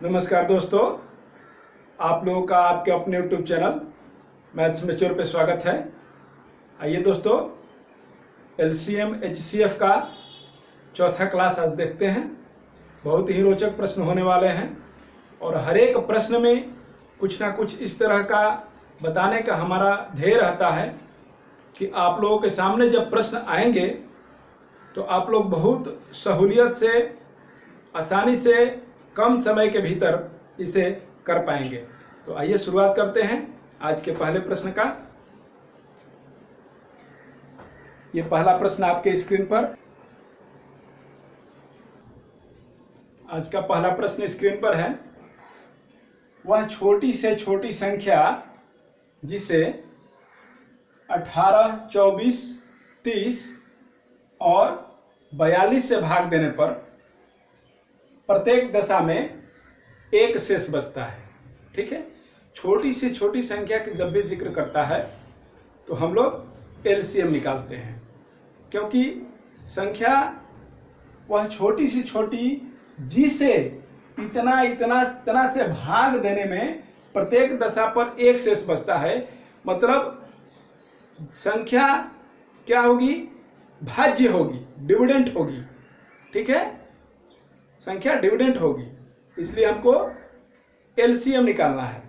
नमस्कार दोस्तों, आप लोगों का आपके अपने यूट्यूब चैनल मैथ्स मैच्योर पे स्वागत है। आइए दोस्तों, एलसीएम एचसीएफ का चौथा क्लास आज देखते हैं। बहुत ही रोचक प्रश्न होने वाले हैं और हर एक प्रश्न में कुछ ना कुछ इस तरह का बताने का हमारा ध्येय रहता है कि आप लोगों के सामने जब प्रश्न आएंगे तो आप लोग बहुत सहूलियत से, आसानी से, कम समय के भीतर इसे कर पाएंगे। तो आइए शुरुआत करते हैं आज के पहले प्रश्न का। ये पहला प्रश्न आपके स्क्रीन पर, आज का पहला प्रश्न स्क्रीन पर है। वह छोटी से छोटी संख्या जिसे 18, 24, 30 और 42 से भाग देने पर प्रत्येक दशा में एक शेष बचता है। ठीक है, छोटी से छोटी संख्या की जब भी जिक्र करता है तो हम लोग एलसीएम निकालते हैं, क्योंकि संख्या वह छोटी से छोटी जिसे इतना इतना इतना से भाग देने में प्रत्येक दशा पर एक शेष बचता है। मतलब संख्या क्या होगी? भाज्य होगी, डिविडेंट होगी। ठीक है, संख्या डिविडेंट होगी, इसलिए हमको एलसीएम निकालना है।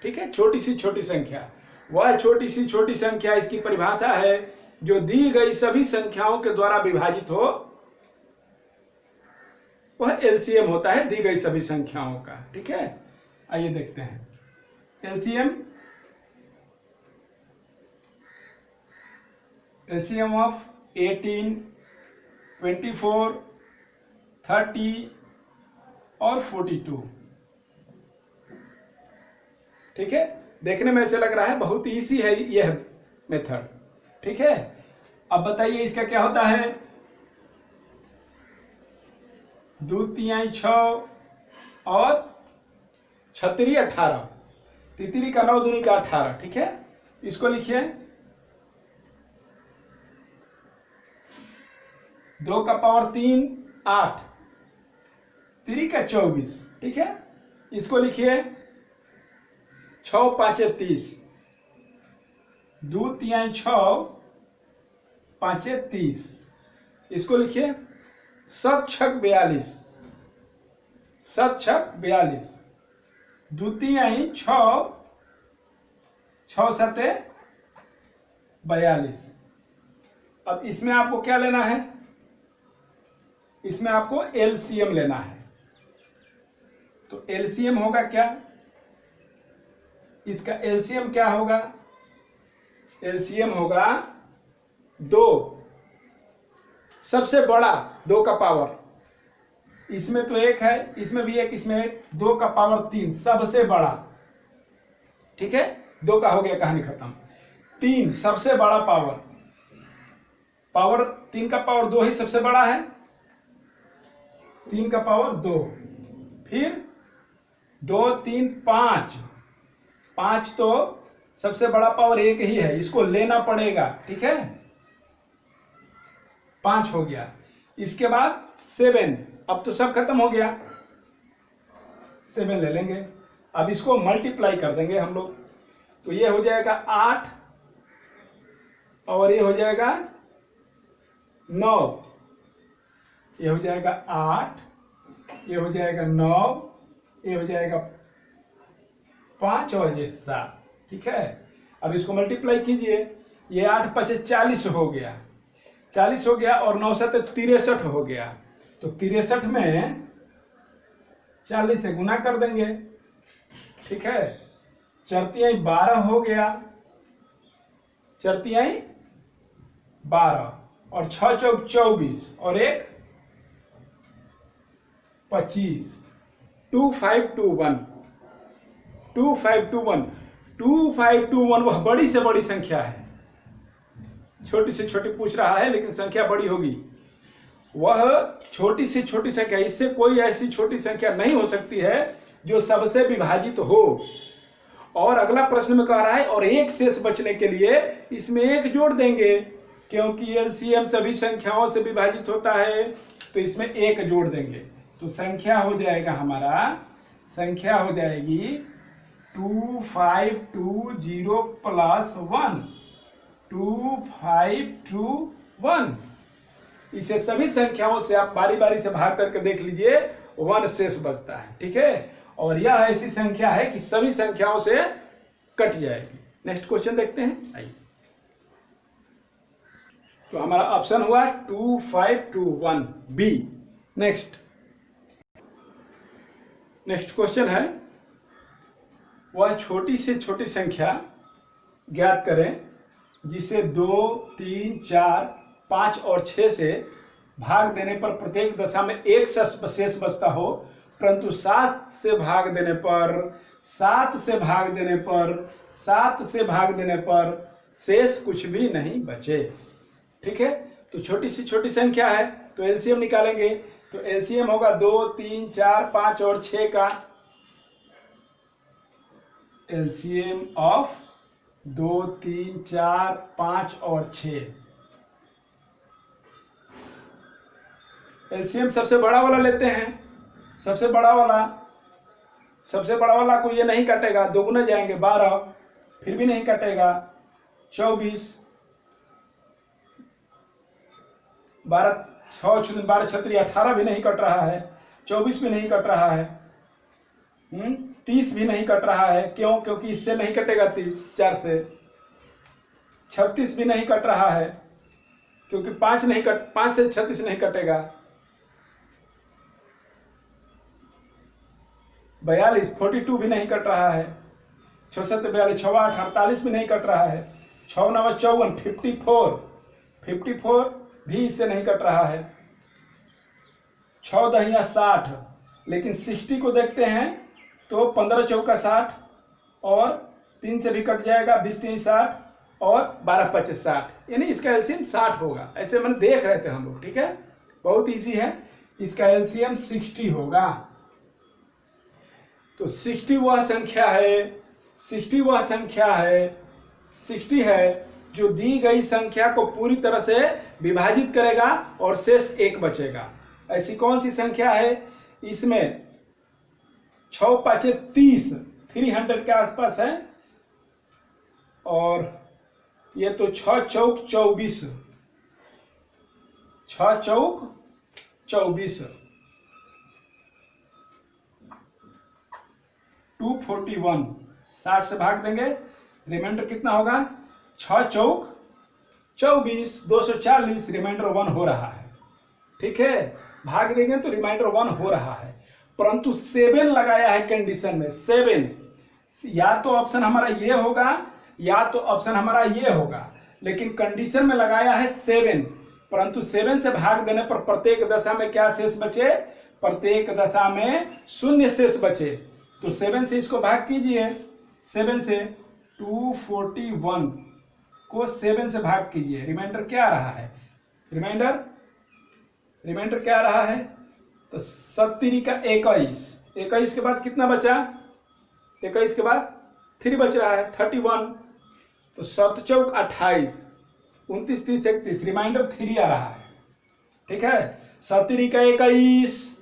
ठीक है, छोटी सी छोटी संख्या, वह छोटी सी छोटी संख्या, इसकी परिभाषा है जो दी गई सभी संख्याओं के द्वारा विभाजित हो, वह एलसीएम होता है दी गई सभी संख्याओं का। ठीक है, आइए देखते हैं एलसीएम ऑफ 18, 24, 30 और 42। ठीक है, देखने में ऐसे लग रहा है बहुत इजी है यह मेथड। ठीक है, अब बताइए इसका क्या होता है। 2 तिहाई 6 और 6 18, तितरी का 9 दूनी का 18। ठीक है, इसको लिखिए 2 का पावर 3 8, 3 का 24। ठीक है, इसको लिखिए 6 5 30, 2 तिहाई 6 5 30। इसको लिखिए 7 6 42, 7 6 42, 2 तिहाई 6 6 7 42। अब इसमें आपको क्या लेना है? इसमें आपको एलसीएम लेना है। तो एलसीएम होगा क्या? इसका एलसीएम क्या होगा? एलसीएम होगा 2, सबसे बड़ा 2 का पावर, इसमें तो 1 है, इसमें भी 1, इसमें 1, 2 का पावर 3 सबसे बड़ा। ठीक है, 2 का हो गया, कहानी खत्म। 3 सबसे बड़ा पावर, 3 का पावर 2 ही सबसे बड़ा है, 3 का पावर 2। फिर 2 3 5, 5 तो सबसे बड़ा पावर 1 ही है, इसको लेना पड़ेगा। ठीक है, 5 हो गया। इसके बाद 7, अब तो सब खत्म हो गया, 7 ले लेंगे। अब इसको मल्टीप्लाई कर देंगे हम लोग, तो ये हो जाएगा 8 और ये हो जाएगा 9, ये हो जाएगा 8, ये हो जाएगा 9, ये हो जाएगा 5 और ये 7। ठीक है, अब इसको मल्टीप्लाई कीजिए, ये 8 5 40 हो गया, 40 हो गया और 9 7 63 हो गया। तो 63 में 40 से गुना कर देंगे। ठीक है, 4 तिहाई 12 हो गया, 4 तिहाई 12 और 6 चौक 24 और 1 25। 2521, 2521, 2521 वह बड़ी से बड़ी संख्या है। छोटी से छोटी पूछ रहा है लेकिन संख्या बड़ी होगी। वह छोटी से छोटी संख्या, इससे कोई ऐसी छोटी संख्या नहीं हो सकती है जो सबसे विभाजित हो। और अगला प्रश्न में कह रहा है और एक शेष बचने के लिए इसमें 1 जोड़ देंगे, क्योंकि एलसीएम सभी संख्याओं से विभाजित होता है, तो इसमें 1 जोड़ देंगे। तो संख्या हो जाएगा हमारा संख्या हो जाएगी 2520 प्लस 1, 2521। इसे सभी संख्याओं से आप बारी बारी से भाग करके देख लीजिए, 1 शेष बचता है। ठीक है, और यह ऐसी संख्या है कि सभी संख्याओं से कट जाएगी। नेक्स्ट क्वेश्चन देखते हैं, आइए। तो हमारा ऑप्शन हुआ 2521 बी। नेक्स्ट क्वेश्चन है, वह छोटी से छोटी संख्या ज्ञात करें जिसे 2, 3, 4, 5 और 6 से भाग देने पर प्रत्येक दशा में एक शेष बचता हो, परंतु 7 से भाग देने पर शेष कुछ भी नहीं बचे। ठीक है, तो छोटी से छोटी संख्या है तो एलसीएम निकालेंगे। तो एलसीएम होगा 2, 3, 4, 5 और 6 का। एलसीएम ऑफ 2, 3, 4, 5 और 6। एलसीएम सबसे बड़ा वाला लेते हैं। सबसे बड़ा वाला को ये नहीं कटेगा, दोगुने जाएंगे 12, फिर भी नहीं कटेगा 24, 12 6 12 छत्री 18 भी नहीं कट रहा है, 24 भी नहीं कट रहा है, 30 भी नहीं कट रहा है। क्यों? क्योंकि इससे नहीं कटेगा 30, 4 से। 36 भी नहीं कट रहा है क्योंकि 5 से 36 नहीं कटेगा। 42 42 भी नहीं कट रहा है। 6 7 42 6 8 48 भी नहीं कट रहा है। 6 9 54 54 भी इससे नहीं कट रहा है। 6 10 60, लेकिन 60 को देखते हैं तो 15 चौका 60 और 3 से भी कट जाएगा, 20 3 60 और 12 25 60, यानी इसका एलसीएम 60 होगा। ऐसे मैंने देख रहे थे हम लोग। ठीक है, बहुत इजी है। इसका एलसीएम 60 होगा। तो 60 वह संख्या है जो दी गई संख्या को पूरी तरह से विभाजित करेगा और शेष 1 बचेगा। ऐसी कौन सी संख्या है? इसमें 6 5 30, 300 के आसपास है, और ये तो 6 चौक 24, 6 चौक 24, 241, 60 से भाग देंगे, रिमाइंडर कितना होगा? 6 चौक 24, 240, रिमाइंडर 1 हो रहा है। ठीक है, भाग देंगे तो रिमाइंडर 1 हो रहा है, परंतु 7 लगाया है कंडीशन में। 7 या तो ऑप्शन हमारा ये होगा या तो ऑप्शन हमारा ये होगा, लेकिन कंडीशन में लगाया है 7, परंतु 7 से भाग देने पर प्रत्येक दशा में क्या शेष बचे? प्रत्येक दशा में 0 शेष बचे। तो 7 से इसको भाग कीजिए, 7 से 241 को 7 से भाग कीजिए, रिमाइंडर क्या आ रहा है? रिमाइंडर क्या आ रहा है? तो 7 का 21, 21 के बाद कितना बचा? 21 के बाद 3 बच रहा है, 31। तो 7 चौक 28, 29 30 31, रिमाइंडर 3 आ रहा है। ठीक है, 7 का 21,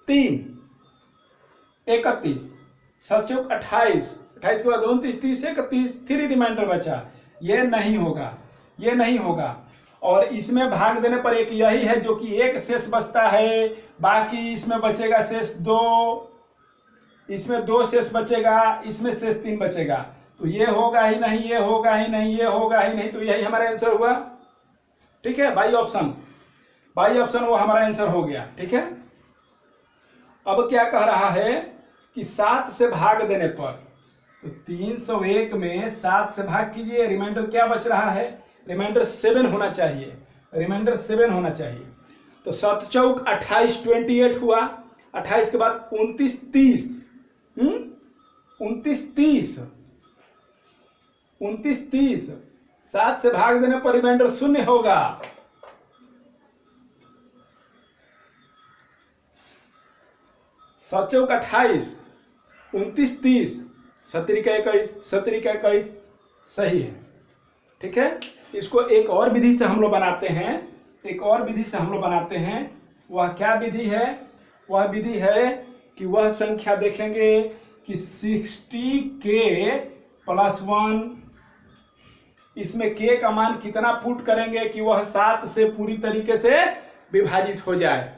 3 31, 7 चौक 28, 28 के बाद 29 30 31, 3 रिमाइंडर बचा। ये नहीं होगा। और इसमें भाग देने पर एक यही है जो कि 1 शेष बचता है, बाकी इसमें बचेगा शेष 2, इसमें 2 शेष बचेगा, इसमें शेष 3 बचेगा। तो ये होगा ही नहीं, ये होगा ही नहीं, ये होगा ही नहीं, तो यही हमारा आंसर हुआ। ठीक है, बाई ऑप्शन वो हमारा आंसर हो गया। ठीक है, अब क्या कह रहा है कि 7 से भाग देने पर, तो 301 में 7 से भाग कीजिए, रिमाइंडर क्या बच रहा है? रिमाइंडर 7 होना चाहिए, तो 7 चौक 28, 28 हुआ, 28 के बाद 29 30, 29 30, 7 से भाग देने पर रिमाइंडर 0 होगा। सात चौक 28, 29 30, 7 का 21, सही है। ठीक है, इसको एक और विधि से हम लोग बनाते हैं। वह क्या विधि है? वह विधि है कि वह संख्या देखेंगे कि 60k+1, इसमें k का मान कितना पुट करेंगे कि वह 7 से पूरी तरीके से विभाजित हो जाए।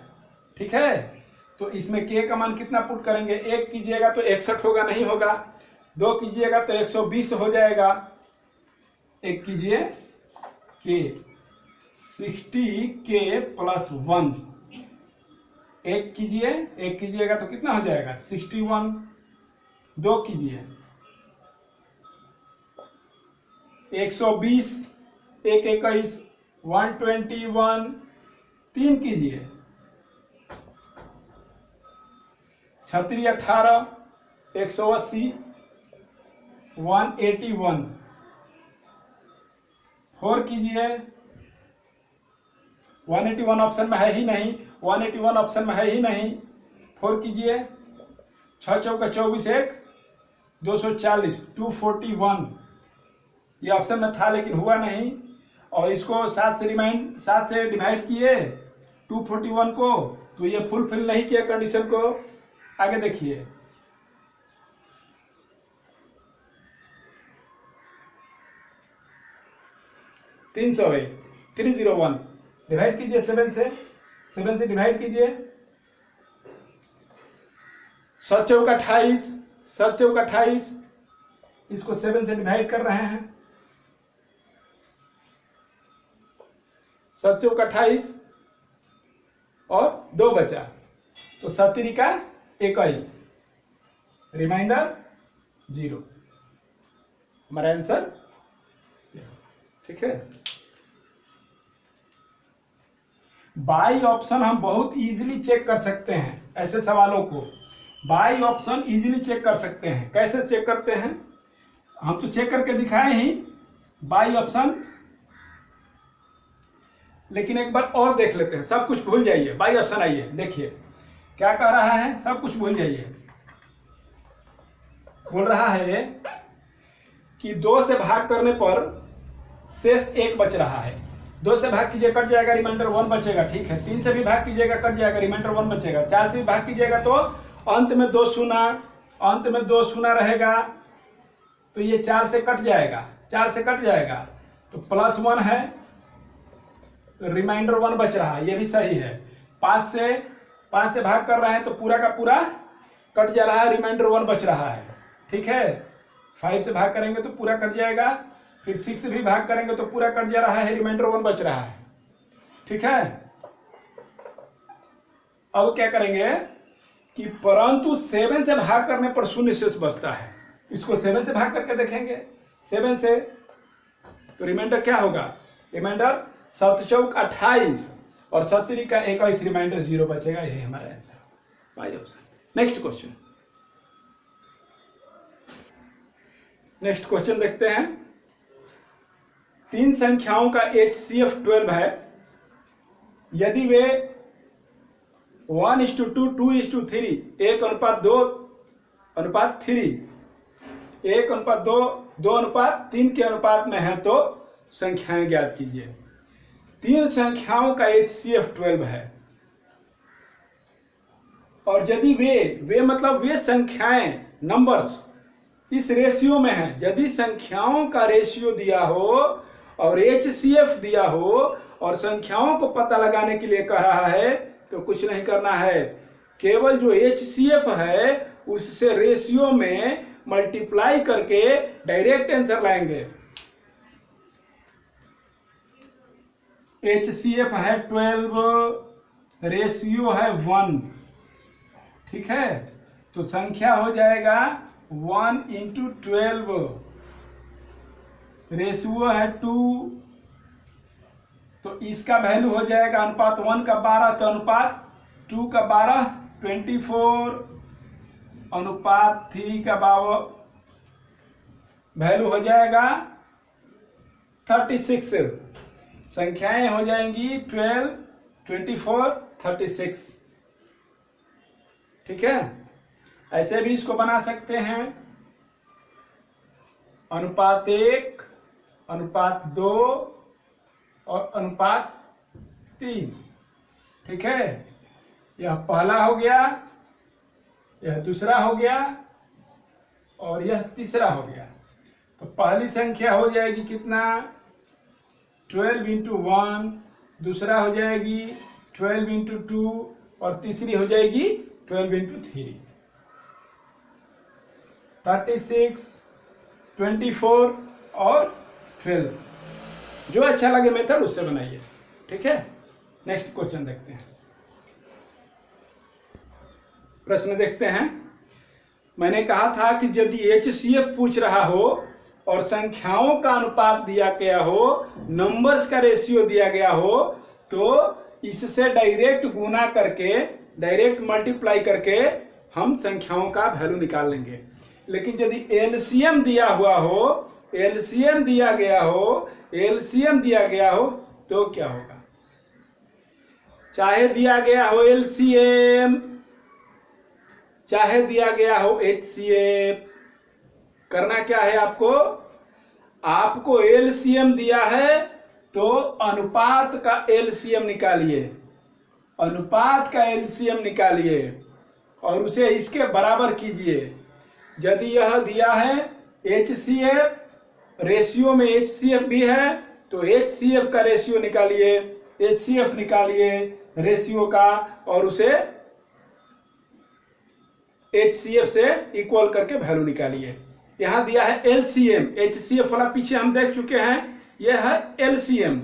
ठीक है, तो इसमें k का मान कितना पुट करेंगे, 1 कीजिएगा तो 61 होगा, नहीं होगा। 2 कीजिएगा तो 120 हो जाएगा। 1 कीजिए k 60k+1, 1 कीजिए, 1 कीजिएगा तो कितना हो जाएगा 61। 2 कीजिए 120, 1 21, 121। 3 कीजिए 36 18, 180, 181। 4 कीजिए 181 ऑप्शन में है ही नहीं, 181 ऑप्शन में है ही नहीं। 4 कीजिए 6 चौका 24, 1 240, 241। ये ऑप्शन में था लेकिन हुआ नहीं, और इसको 7 से डिवाइड किए 241 को, तो ये फुलफिल नहीं किया कंडीशन को। आगे देखिए 301, 301 डिवाइड कीजिए 7 से डिवाइड कीजिए। 7 चौका 28, 7 चौका 28, इसको 7 से डिवाइड कर रहे हैं। 7 चौका 28 और 2 बचा, तो 70 का 21, रिमाइंडर 0, हमारा आंसर। ठीक है, बाई ऑप्शन हम बहुत इजीली चेक कर सकते हैं। ऐसे सवालों को बाई ऑप्शन इजीली चेक कर सकते हैं। कैसे चेक करते हैं, हम तो चेक करके दिखाए ही बाई ऑप्शन, लेकिन एक बार और देख लेते हैं। सब कुछ भूल जाइए, बाई ऑप्शन आइए, देखिए क्या कह रहा है, सब कुछ भूल जाइए। बोल रहा है कि 2 से भाग करने पर शेष 1 बच रहा है। 2 से भाग कीजिए कट जाएगा, रिमाइंडर 1 बचेगा। ठीक है, 3 से भी भाग कीजिएगा कट जाएगा, रिमाइंडर 1 बचेगा। 4 से भी भाग कीजिएगा तो अंत में 2 शून्य रहेगा, तो ये 4 से कट जाएगा, 4 से कट जाएगा तो +1 है, तो रिमाइंडर 1 बच रहा है, ये भी सही है। 5 से भाग कर रहे हैं तो पूरा का पूरा कट जा रहा है, रिमाइंडर 1 बच रहा है। ठीक है, 5 से भाग करेंगे तो पूरा कट जाएगा, फिर 6 से भी भाग करेंगे तो पूरा कट जा रहा है, रिमाइंडर 1 बच रहा है। ठीक है, अब क्या करेंगे कि परंतु 7 से भाग करने पर शून्य शेष बचता है। इसको 7 से भाग करके देखेंगे, 7 से, तो रिमाइंडर क्या होगा, रिमाइंडर 7 चौक 28 और 70 का 21, रिमाइंडर 0 बचेगा। यही हमारा answer, by option. Next question देखते हैं। 3 संख्याओं का HCF 12 है। यदि वे 1:2, 2:3, 1:2:3, 1:2:3 के अनुपात में है तो संख्याएं ज्ञात कीजिए। 3 संख्याओं का HCF 12 है, और यदि वे मतलब वे संख्याएं, नंबर्स इस रेशियो में है। यदि संख्याओं का रेशियो दिया हो और HCF दिया हो और संख्याओं को पता लगाने के लिए कह रहा है, तो कुछ नहीं करना है, केवल जो HCF है उससे रेशियो में मल्टीप्लाई करके डायरेक्ट आंसर लाएंगे। HCF है 12, रेशियो है 1। ठीक है, तो संख्या हो जाएगा 1 × 12, रेशियो है 2, तो इसका वैल्यू हो जाएगा अनुपात 1 का 12, तो अनुपात 2 का 12 24, अनुपात 3 का 12 वैल्यू हो जाएगा 36। संख्याएं हो जाएंगी 12, 24, 36। ठीक है, ऐसे भी इसको बना सकते हैं, अनुपात 1, अनुपात 2 और अनुपात 3। ठीक है, यह पहला हो गया। यह दूसरा हो गया और यह तीसरा हो गया। तो पहली संख्या हो जाएगी कितना 12 इंटू 1, दूसरा हो जाएगी 12 इंटू 2 और तीसरी हो जाएगी 12 इंटू 3। 36, 24 और 12। जो अच्छा लगे मेथड उससे बनाइए, ठीक है। नेक्स्ट क्वेश्चन देखते हैं। प्रश्न देखते हैं। मैंने कहा था कि यदि HCF पूछ रहा हो और संख्याओं का अनुपात दिया गया हो, नंबर्स का रेशियो दिया गया हो, तो इससे डायरेक्ट गुना करके, डायरेक्ट मल्टीप्लाई करके हम संख्याओं का वैल्यू निकाल लेंगे। लेकिन यदि LCM दिया हुआ हो, LCM दिया गया हो, LCM दिया गया हो, तो क्या होगा? चाहे दिया गया हो LCM, चाहे दिया गया हो HCF, करना क्या है आपको? आपको LCM दिया है तो अनुपात का LCM निकालिए, अनुपात का LCM निकालिए और उसे इसके बराबर कीजिए। यदि यह दिया है HCF, रेशियो में HCF भी है, तो HCF का रेशियो निकालिए, HCF निकालिए रेशियो का और उसे HCF से इक्वल करके वैल्यू निकालिए। यहां दिया है LCM, HCF वाला पीछे हम देख चुके हैं, यह है LCM,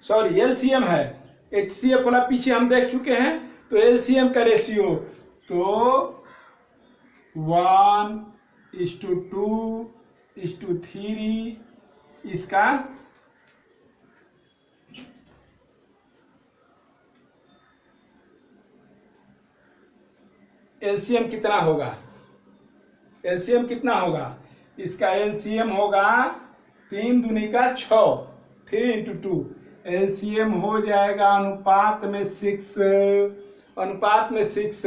सॉरी LCM है, HCF वाला पीछे हम देख चुके हैं। तो LCM का रेशियो तो 1:2:3, इसका LCM कितना होगा? LCM कितना होगा? इसका LCM होगा 3 दूनी का 6, 3 इंटू 2। LCM हो जाएगा अनुपात में 6, अनुपात में 6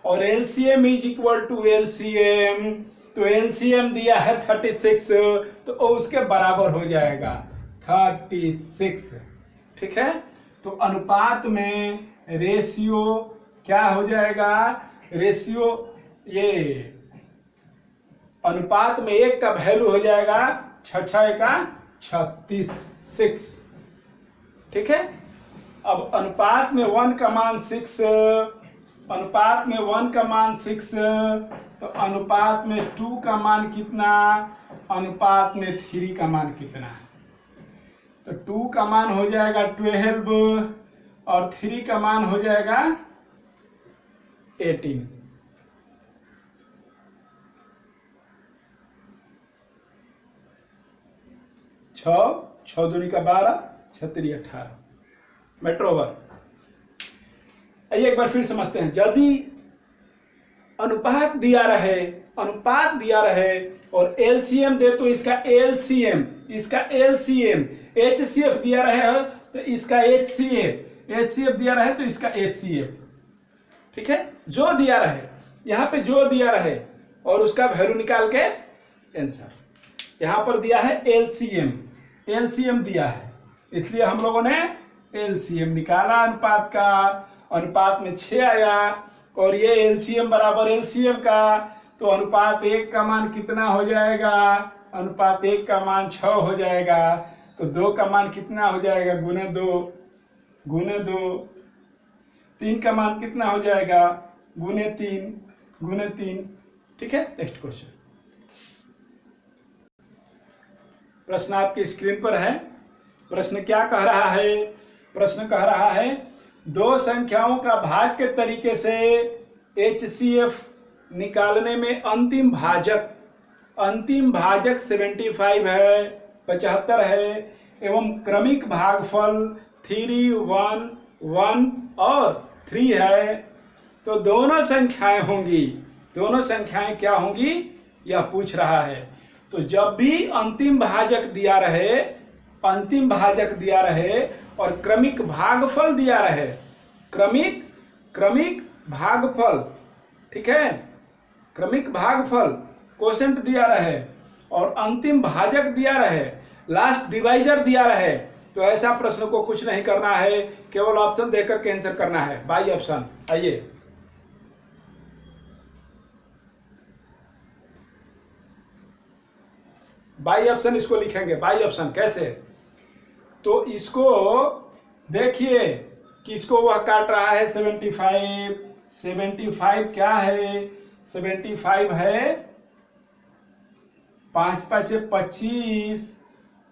और LCM is equal to LCM। तो LCM दिया है 36, तो उसके बराबर हो जाएगा 36, ठीक है। तो अनुपात में रेशियो क्या हो जाएगा? रेशियो ये अनुपात में 1 का वैल्यू हो जाएगा 6 का 36, ठीक है। अब अनुपात में 1 का मान 6, अनुपात में 1 का मान 6, तो अनुपात में 2 का मान कितना, अनुपात में 3 का मान कितना? तो 2 का मान हो जाएगा 12 और 3 का मान हो जाएगा 18। छः दूनी का 12, 6 18, मेट्रो ओवर। आइए एक बार फिर समझते हैं। यदि अनुपात दिया रहे, अनुपात दिया रहे और LCM दे तो इसका LCM, इसका LCM, HCF दिया रहे तो इसका HCF, HCF दिया रहे तो इसका HCF, ठीक है। जो दिया रहे, यहाँ पे जो दिया रहे और उसका वैल्यू निकाल के आंसर। यहाँ पर दिया है LCM, LCM दिया है, इसलिए हम लोगों ने LCM निकाला अनुपात का। अनुपात में 6 आया और ये LCM बराबर LCM का, तो अनुपात 1 का मान कितना हो जाएगा? अनुपात 1 का मान 6 हो जाएगा। तो 2 का मान कितना हो जाएगा? गुने 2, गुने 2। 3 का मान कितना हो जाएगा? गुने 3, गुने 3, ठीक है। Next question. प्रश्न आपकी स्क्रीन पर है। प्रश्न क्या कह रहा है? प्रश्न कह रहा है दो संख्याओं का भाग के तरीके से HCF निकालने में अंतिम भाजक 75 है, 75 है एवं क्रमिक भागफल 3, 1, 1 और 3 है। तो दोनों संख्याएं होंगी, दोनों संख्याएं क्या होंगी यह पूछ रहा है। तो जब भी अंतिम भाजक दिया रहे, अंतिम भाजक दिया रहे और क्रमिक भागफल दिया रहे, क्रमिक भागफल, ठीक है, क्रमिक भागफल कोशेंट दिया रहे और अंतिम भाजक दिया रहे, लास्ट डिवाइजर दिया रहे, तो ऐसा प्रश्न को कुछ नहीं करना है, केवल ऑप्शन देकर के आंसर करना है, बाई ऑप्शन। आइए बाई ऑप्शन इसको लिखेंगे, बाई ऑप्शन कैसे? तो इसको देखिए किसको वह काट रहा है 75, 75 क्या है? 75 है 5 5 25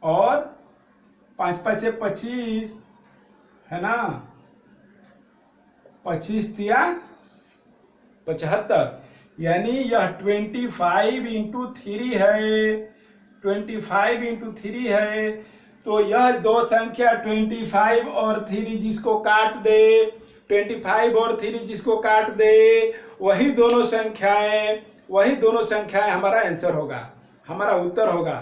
और 5 5 25 है ना, 25 दिया 75, यानी यह 25 इंटू 3 है, 25 इंटू 3 है। तो यह दो संख्या 25 और 3 जिसको काट दे, 25 और 3 जिसको काट दे, वही दोनों संख्याएं हमारा आंसर होगा, हमारा उत्तर होगा।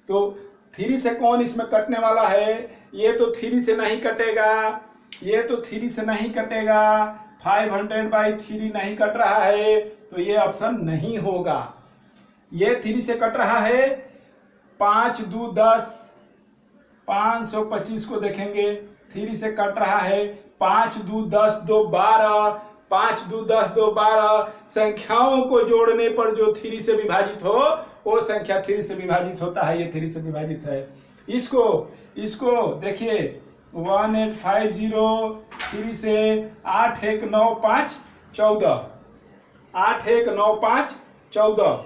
तो 3 से कौन इसमें कटने वाला है? ये तो 3 से नहीं कटेगा, ये तो 3 से नहीं कटेगा, 500/3 नहीं कट रहा है, तो ये ऑप्शन नहीं होगा। ये 3 से कट रहा है, 5 2 10, 525 को देखेंगे, 3 से कट रहा है, 5 2 10 2 12, 5 2 10 2 12। संख्याओं को जोड़ने पर जो 3 से विभाजित हो वो संख्या 3 से विभाजित होता है, ये 3 से विभाजित है। इसको देखिए 1850, 3 से 8 1 9 5 14, 8 1 9 5 14,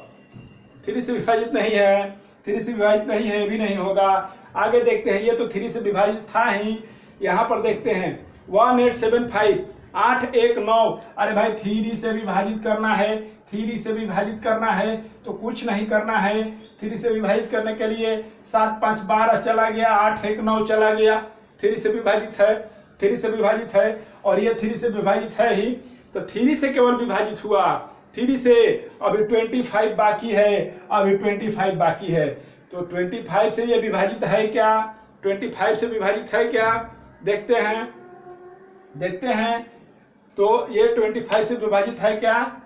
3 से विभाजित नहीं है, 3 से विभाजित नहीं है, भी नहीं होगा। आगे देखते हैं, ये तो 3 से विभाजित था ही। यहाँ पर देखते हैं 1875, 8 1 9। अरे भाई 3 से विभाजित करना है, 3 से विभाजित करना है तो कुछ नहीं करना है। 3 से विभाजित करने के लिए 7 5 12 चला गया, 8 1 9 चला गया, 3 से विभाजित है, 3 से विभाजित है, और ये 3 से विभाजित है ही, तो 3 से केवल विभाजित हुआ। 3 से अभी 25 बाकी है, अभी 25 बाकी है, तो 25 से ये विभाजित है क्या? 25 से विभाजित है क्या? देखते हैं। तो ये 25 से विभाजित है क्या?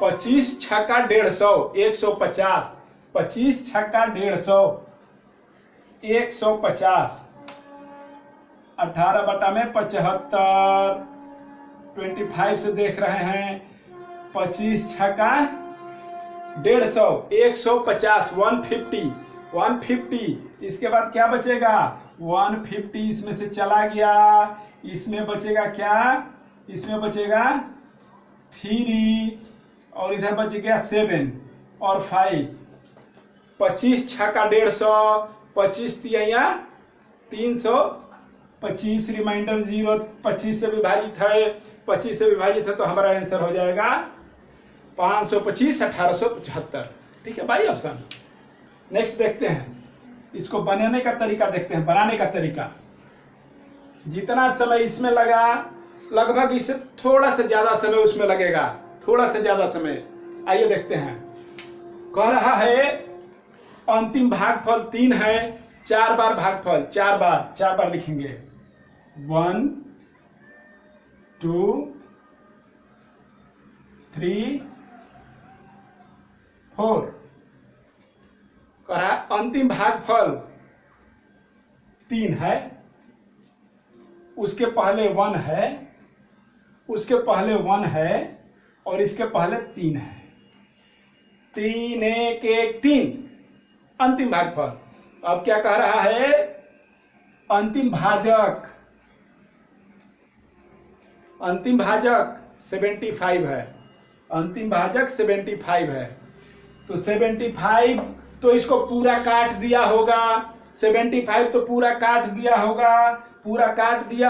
25 छक्का 150, 150, 25 छक्का 150, 150, 18/75, 25 से देख रहे हैं, 25 छक्का 150, 150, 150। इसके बाद क्या बचेगा? 150 इसमें से चला गया, इसमें बचेगा क्या? इसमें बचेगा 3 और इधर बच गया 7 और 5। 25 छक्का 150, 25 तिया 325, रिमाइंडर 0, 25 से विभाजित है, 25 से विभाजित है, तो हमारा आंसर हो जाएगा 525 1875। ठीक है भाई ऑप्शन। नेक्स्ट देखते हैं, इसको बनाने का तरीका देखते हैं, बनाने का तरीका। जितना समय इसमें लगा, लगभग इससे थोड़ा सा ज्यादा समय उसमें लगेगा, थोड़ा सा ज्यादा समय। आइए देखते हैं। कह रहा है अंतिम भागफल 3 है, 4 बार भागफल, 4 बार लिखेंगे, 1 2 3 4। कह रहा है अंतिम भागफल 3 है, उसके पहले 1 है, उसके पहले 1 है, और इसके पहले 3 है। 3 1 1 3 अंतिम भागफल। अब क्या कह रहा है? अंतिम भाजक 75 है, अंतिम भाजक 75 है। तो 75 तो इसको पूरा काट दिया होगा, 75 तो पूरा काट दिया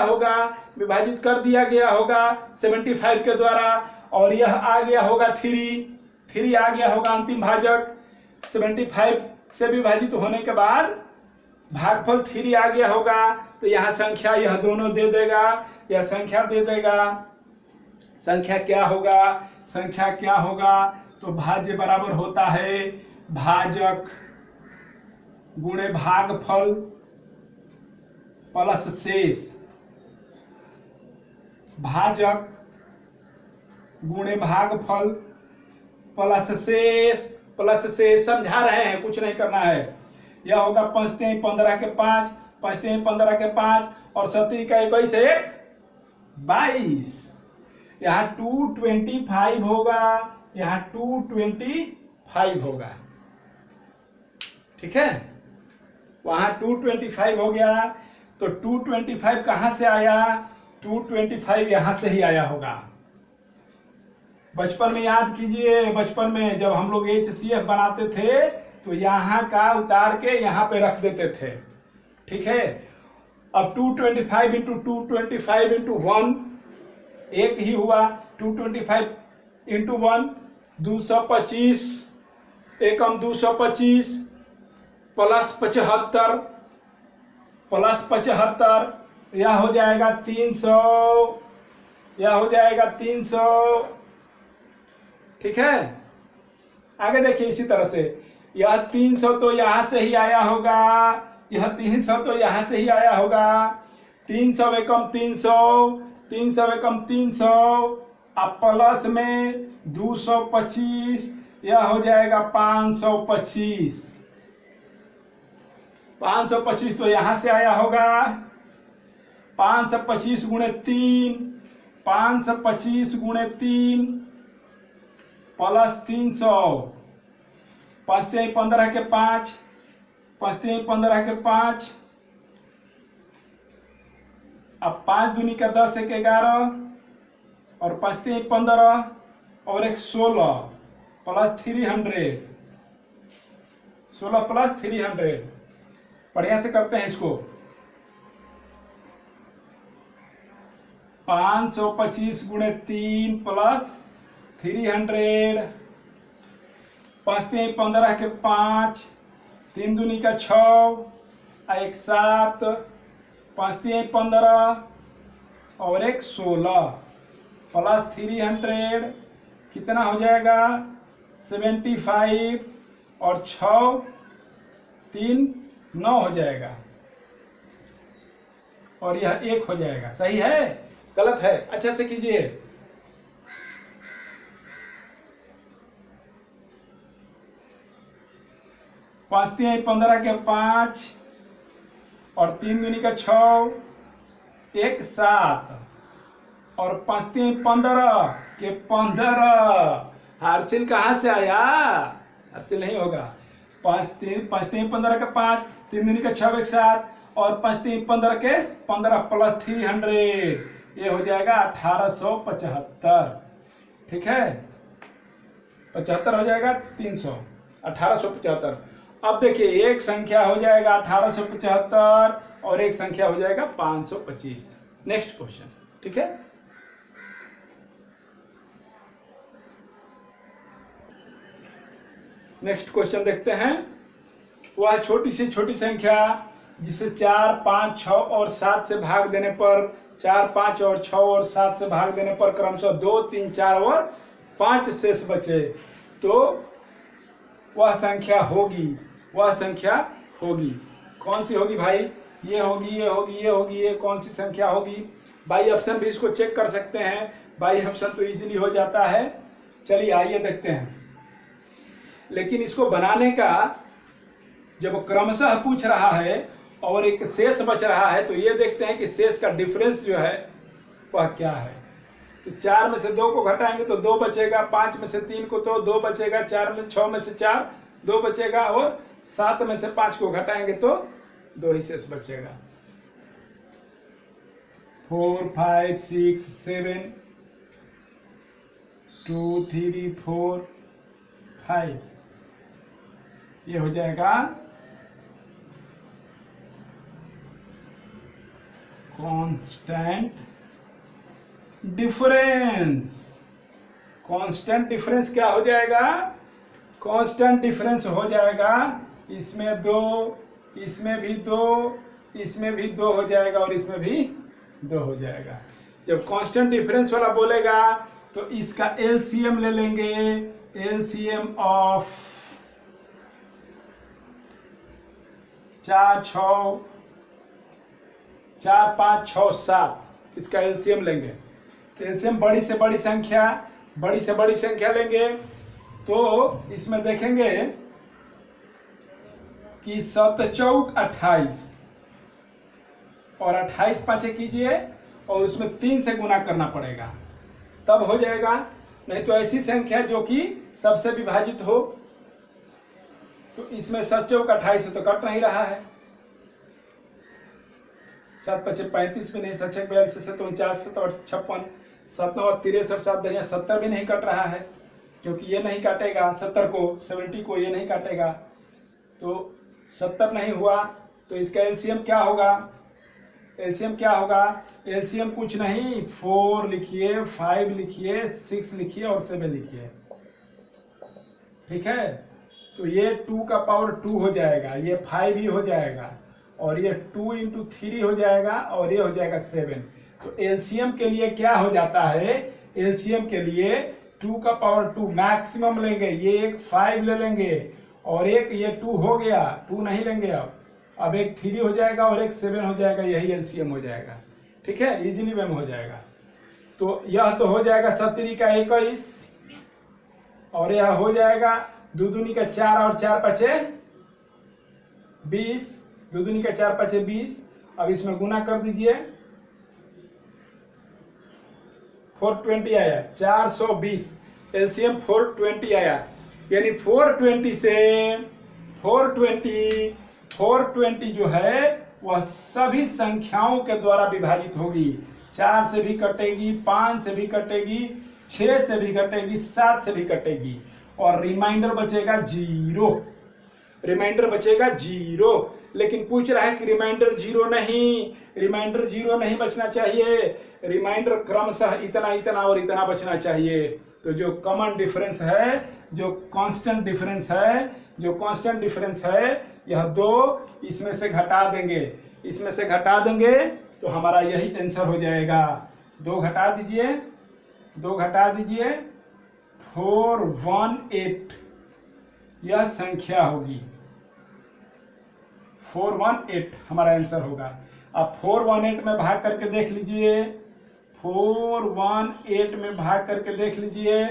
होगा, विभाजित कर दिया गया होगा 75 के द्वारा, और यह आ गया होगा 3 आ गया होगा अंतिम भाजक। 75 से विभाजित होने के बाद भागफल 3 आ गया होगा, तो यह संख्या यह दोनों दे देगा, यह संख्या दे देगा। संख्या क्या होगा? तो भाज्य बराबर होता है भाजक गुणे भागफल प्लस शेष। भाजक गुणे भागफल प्लस शेष। समझा रहे हैं, कुछ नहीं करना है। यह होगा 5 3 15 के 5, 5 3 15 के 5, और 7 का 21 1 22। यहाँ 225 होगा, यहाँ 225 5 होगा। ठीक है, वहां 225 हो गया, तो 225 कहां से आया? 225 यहां से ही आया होगा। बचपन में याद कीजिए, बचपन में जब हम लोग HCF बनाते थे तो यहाँ का उतार के यहाँ पे रख देते थे। ठीक है, अब 225 इंटू 225 इंटू 1 एक ही हुआ। 225 इंटू 1 225, एकम 225 प्लस 75 प्लस 75, यह हो जाएगा 300, यह हो जाएगा 300। ठीक है, आगे देखिए इसी तरह से यह 300 तो यहां से ही आया होगा, यह 300 तो यहां से ही आया होगा। 300 एकम 300, 300 एकम 300, अब प्लस में 225, यह हो जाएगा 525। 525 तो यहां से आया होगा। 525 गुणे 3, 525 गुणे 3 प्लस 300, 5 3 15 के 5, 5 3 15 के 5, अब 5 दूनी का 10 1 11, और 5 3 15 और एक 16 प्लस 300, 16 प्लस 300। बढ़िया से करते हैं इसको। 525 गुणे 3 प्लस 300, 5 3 15 के 5, 3 दूनी का 6, 1 7, 5 3 15 और एक 16 प्लस 300, कितना हो जाएगा? 75, और 6 3 9 हो जाएगा, और यह 1 हो जाएगा। सही है, गलत है? अच्छे से कीजिए। पाँच 3 15 के 5, और 3 दूनी का 6, 1 7, और 5 3 15 के 15। हार्सिल कहाँ से आया? हार्सिल नहीं होगा। 5 3 15 के 5, 3 दूनी का 6 1 7, और 5 3 15 के 15 प्लस 300, ये हो जाएगा 1875। ठीक है, 75 हो जाएगा 300, 1875। अब देखिए एक संख्या हो जाएगा 1875 और एक संख्या हो जाएगा 525। Next question. ठीक है, नेक्स्ट क्वेश्चन देखते हैं। वह छोटी से छोटी संख्या जिसे 4 5 6 और 7 से भाग देने पर, 4 5 और 6 और 7 से भाग देने पर क्रमशः 2 3 4 और 5 शेष बचे, तो वह संख्या होगी। वह संख्या होगी। कौन सी होगी भाई? ये होगी, ये होगी, ये होगी, ये कौन सी संख्या होगी? बाई ऑप्शन भी इसको चेक कर सकते हैं। बाई ऑप्शन तो इजीली हो जाता है। चलिए आइए देखते हैं। लेकिन इसको बनाने का जब क्रमशः पूछ रहा है और एक शेष बच रहा है, तो ये देखते हैं कि शेष का डिफरेंस जो है वह क्या है। तो 4 में से 2 को घटाएंगे तो 2 बचेगा, 5 में से 3 को तो 2 बचेगा, 6 में से 4 2 बचेगा, और 7 में से 5 को घटाएंगे तो 2 ही शेष बचेगा। 4 5 6 7 2 3 4 5, ये हो जाएगा कांस्टेंट डिफरेंस। कांस्टेंट डिफरेंस क्या हो जाएगा? कांस्टेंट डिफरेंस हो जाएगा, इसमें 2, इसमें भी 2, इसमें भी 2 हो जाएगा, और इसमें भी 2 हो जाएगा। जब कांस्टेंट डिफरेंस वाला बोलेगा तो इसका एलसीएम ले लेंगे। एलसीएम ऑफ 4 5 6 7, इसका एलसीएम लेंगे। तो एलसीएम बड़ी से बड़ी संख्या लेंगे, तो इसमें देखेंगे कि 7 चौक 28, और 28 पाँचे कीजिए, और उसमें 3 से गुना करना पड़ेगा, तब हो जाएगा। नहीं तो ऐसी संख्या जो कि सबसे विभाजित हो, तो इसमें 7 चौक 28 से तो कट नहीं रहा है, 7 पचे 35 भी नहीं, 7 छक 42, 7 49, 7 8 56, 7 9 63, 7 10 70 भी नहीं कट रहा है, क्योंकि ये नहीं काटेगा 70 को, 70 को ये नहीं काटेगा, तो 70 नहीं हुआ। तो इसका एलसीएम क्या होगा, एलसीएम क्या होगा, एलसीएम कुछ नहीं, 4 लिखिए, 5 लिखिए, 6 लिखिए और 7 लिखिए, ठीक है। तो ये 2 का पावर 2 हो जाएगा, ये 5 ही हो जाएगा, और ये 2 इंटू 3 हो जाएगा, और ये हो जाएगा 7। तो एलसीएम के लिए क्या हो जाता है, एलसीएम के लिए 2 का पावर 2 मैक्सिमम लेंगे, ये एक 5 ले लेंगे, और एक ये 2 हो गया, 2 नहीं लेंगे, अब एक 3 हो जाएगा और एक 7 हो जाएगा, यही एलसीएम हो जाएगा, ठीक है, इजीली में हो जाएगा। तो यह तो हो जाएगा 70 का 21, और यह हो जाएगा 2 दूनी का 4 और 4 पचे 20, 2 दूनी का 4 पचे 20। अब इसमें गुना कर दीजिए, 420 आया, 420, एलसीएम 420 आया, यानी 420 से 420 जो है वह सभी संख्याओं के द्वारा विभाजित होगी, 4 से भी कटेगी, 5 से भी कटेगी, 6 से भी कटेगी, 7 से भी कटेगी, और रिमाइंडर बचेगा 0, रिमाइंडर बचेगा 0। लेकिन पूछ रहा है कि रिमाइंडर 0 नहीं, रिमाइंडर 0 नहीं बचना चाहिए, रिमाइंडर क्रमशः इतना इतना और इतना बचना चाहिए। तो जो कॉमन डिफरेंस है, जो कांस्टेंट डिफरेंस है, जो कांस्टेंट डिफरेंस है, यह 2 इसमें से घटा देंगे, इसमें से घटा देंगे, तो हमारा यही आंसर हो जाएगा। 2 घटा दीजिए, 2 घटा दीजिए, 418 यह संख्या होगी, 418 हमारा आंसर होगा। अब 418 में भाग करके देख लीजिए, 418 में भाग करके देख लीजिए,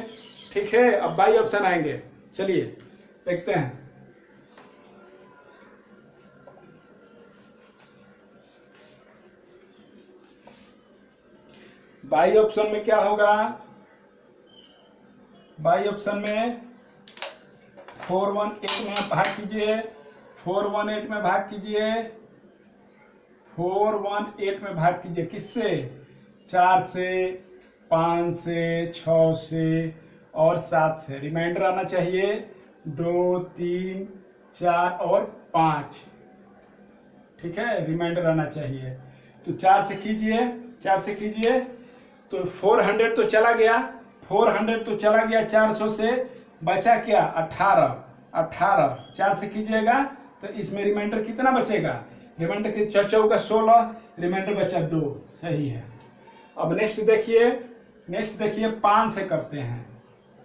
ठीक है। अब बाई ऑप्शन आएंगे, चलिए देखते हैं। बाई ऑप्शन में क्या होगा, बाई ऑप्शन में 418 में भाग कीजिए, 418 में भाग कीजिए, 418 में भाग कीजिए, किससे, 4 से, 5 से, 6 से और 7 से, रिमाइंडर आना चाहिए 2, 3, 4 और 5, ठीक है, रिमाइंडर आना चाहिए। तो 4 से कीजिए, 4 से कीजिए, तो 400 तो चला गया, 400 तो चला गया, 400 से बचा क्या, 18, 4 से कीजिएगा तो इसमें रिमाइंडर कितना बचेगा, रिमाइंडर की 4 का 16, रिमाइंडर बचा 2, सही है। अब नेक्स्ट देखिए, नेक्स्ट देखिए 5 से करते हैं,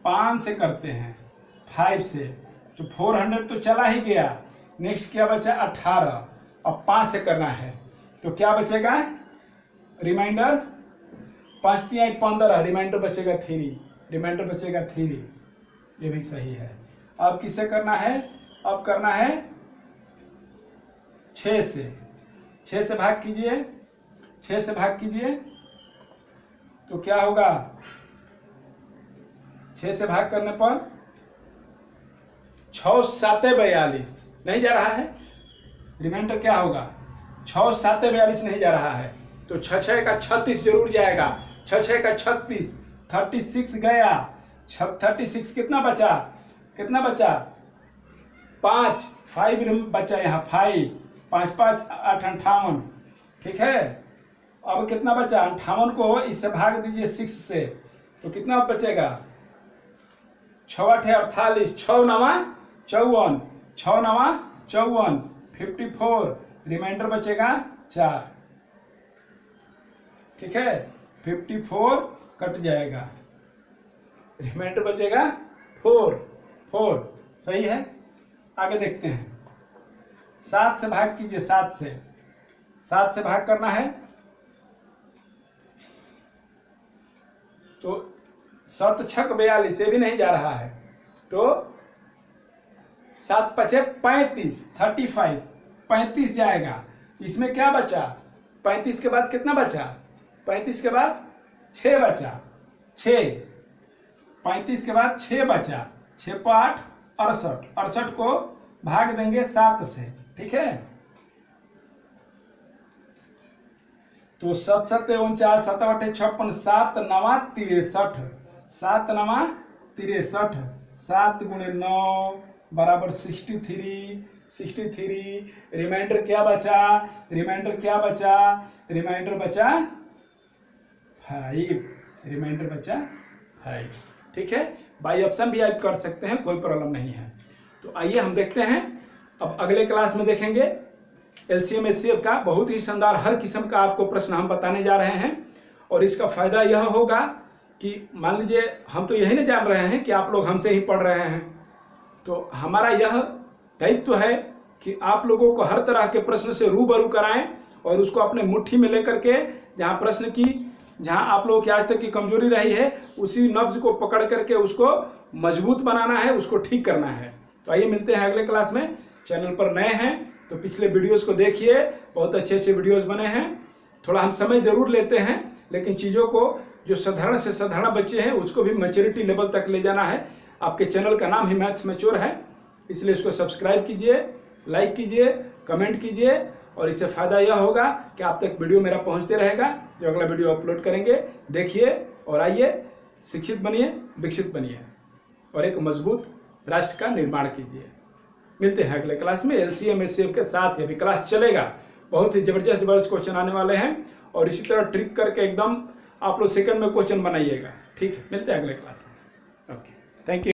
5 से करते हैं, 5 से, तो 400 तो चला ही गया, नेक्स्ट क्या बचा 18, अब 5 से करना है, तो क्या बचेगा, रिमाइंडर 5 3 15, रिमाइंडर बचेगा 3, रिमाइंडर बचेगा 3, ये भी सही है। अब किससे करना है, अब करना है 6 से, 6 से भाग कीजिए, 6 से भाग कीजिए, तो क्या होगा, 6 से भाग करने पर 6 7 42 नहीं जा रहा है, रिमाइंडर क्या होगा, 6 7 42 नहीं जा रहा है, तो 6 6 का 36 जरूर जाएगा, 6 6 का 36, 36 गया, 36 कितना बचा, कितना बचा 5 बचा यहाँ 5 5 5 8 58, ठीक है। अब कितना बचा, 58 को इससे भाग दीजिए 6 से, तो कितना बचेगा, 6 8 48, 6 9 54, 6 9 54, 54, रिमाइंडर बचेगा 4, ठीक है, 54 कट जाएगा, रिमाइंडर बचेगा 4, सही है। आगे देखते हैं, 7 से भाग कीजिए, 7 से भाग करना है, तो 7 6 42, ये भी नहीं जा रहा है, तो 7 5 35, 35 जाएगा, इसमें क्या बचा, 35 के बाद कितना बचा, 35 के बाद 6 बचा, 6, 35 के बाद 6 बचा, 6 5 68, 68 को भाग देंगे 7 से, ठीक है। तो 7 7 49, 7 8 56, 7 9 63, 7 9 63, 7 गुणे 9 बराबर 63, 63। रिमाइंडर क्या बचा? रिमाइंडर क्या बचा? रिमाइंडर बचा 5, रिमाइंडर बचा 5, ठीक है। बाई ऑप्शन भी आप कर सकते हैं, कोई प्रॉब्लम नहीं है। तो आइए हम देखते हैं, अब अगले क्लास में देखेंगे एलसीएम एचसीएफ का बहुत ही शानदार हर किस्म का आपको प्रश्न हम बताने जा रहे हैं। और इसका फायदा यह होगा कि मान लीजिए हम तो यही नहीं जान रहे हैं कि आप लोग हमसे ही पढ़ रहे हैं, तो हमारा यह दायित्व है कि आप लोगों को हर तरह के प्रश्न से रूबरू कराएं और उसको अपने मुट्ठी में लेकर के जहां आप लोगों की आज तक की कमजोरी रही है उसी नब्ज को पकड़ करके उसको मजबूत बनाना है, उसको ठीक करना है। तो आइए मिलते हैं अगले क्लास में। चैनल पर नए हैं तो पिछले वीडियोस को देखिए, बहुत अच्छे अच्छे वीडियोस बने हैं। थोड़ा हम समय जरूर लेते हैं, लेकिन चीज़ों को जो साधारण से साधारण बच्चे हैं उसको भी मैच्योरिटी लेवल तक ले जाना है। आपके चैनल का नाम ही मैथ्स मैच्योर है, इसलिए इसको सब्सक्राइब कीजिए, लाइक कीजिए, कमेंट कीजिए, और इससे फ़ायदा यह होगा कि आप तक वीडियो मेरा पहुंचते रहेगा। जो अगला वीडियो अपलोड करेंगे देखिए, और आइए शिक्षित बनिए, विकसित बनिए और एक मजबूत राष्ट्र का निर्माण कीजिए। मिलते हैं अगले क्लास में एलसीएम एचसीएफ के साथ। अभी क्लास चलेगा, बहुत ही जबरदस्त क्वेश्चन आने वाले हैं, और इसी तरह ट्रिक करके एकदम आप लोग सेकंड में क्वेश्चन बनाइएगा, ठीक है। मिलते हैं अगले क्लास में। Okay, thank you.